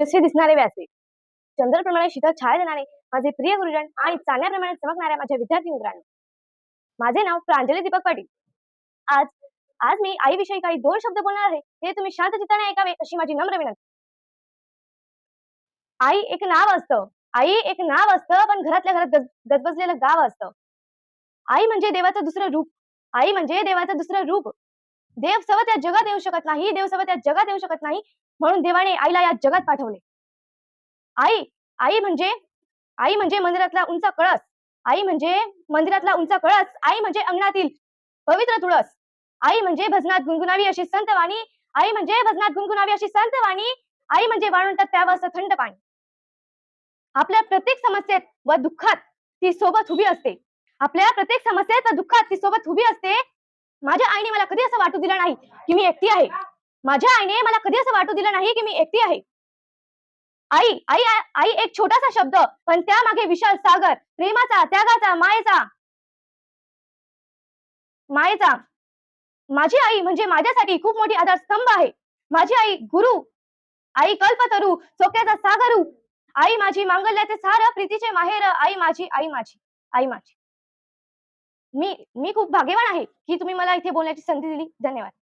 कसे दिसणारे व्यासे, चंद्राप्रमाणे शीतल छाया देणारे माझे प्रिय गुरुजन आणि चांदण्याप्रमाणे चमकणाऱ्या माझ्या विद्यार्थी मित्रांनो, माझे नाव प्रांजली दीपक पाटील. आज आज मी आईविषयी काही 2 शब्द बोलणार आहे. ते तुम्ही शांत चित्ताने ऐकावे अशी माझी नम्र विनंती. आई एक नाव असतं. आई एक नाव असतं, पण घरातल्या घरात गजबजलेलं गाव असतं. आई म्हणजे देवाचं दुसरं रूप. आई म्हणजे देवाचं दुसरं रूप. देव सवत या जगात येऊ शकत नाही. देव सवत या जगात येऊ शकत नाही. म्हणून देवाने आईला या जगात पाठवले. आई आई म्हणजे आई म्हणजे मंदिरातला उंच कळस. आई म्हणजे मंदिरातला उंच कळस. आई म्हणजे अंगणातील पवित्र तुळस. आई म्हणजे भजनात गुणगुणावी अशी संत वाणी. आई म्हणजे भजनात गुणगुणावी अशी संत वाणी. आई म्हणजे वाळवंटात प्यावं असं थंड पाणी. आपल्या प्रत्येक समस्येत व दुःखात ती सोबत उभी असते. आपल्या प्रत्येक समस्येत व दुःखात ती सोबत उभी असते. माझ्या आईने मला कधी असं वाटू दिलं नाही की मी एकटी आहे. माझ्या आईने मला कधी असं वाटू दिलं नाही की मी एकटी आहे. आई आई आई एक छोटासा शब्द, पण त्यामागे विशाल सागर प्रेमाचा, त्यागाचा, मायेचा. माझी आई म्हणजे माझ्यासाठी खूप मोठी आधारस्तंभ आहे. माझी आई गुरु, आई कल्पतरू, चोक्याचा सागरू. आई माझी मांगल्याचे सार, प्रीतीचे माहेर. आई माझी. मी मी खूप भाग्यवान आहे की तुम्ही मला इथे बोलण्याची संधी दिली. धन्यवाद.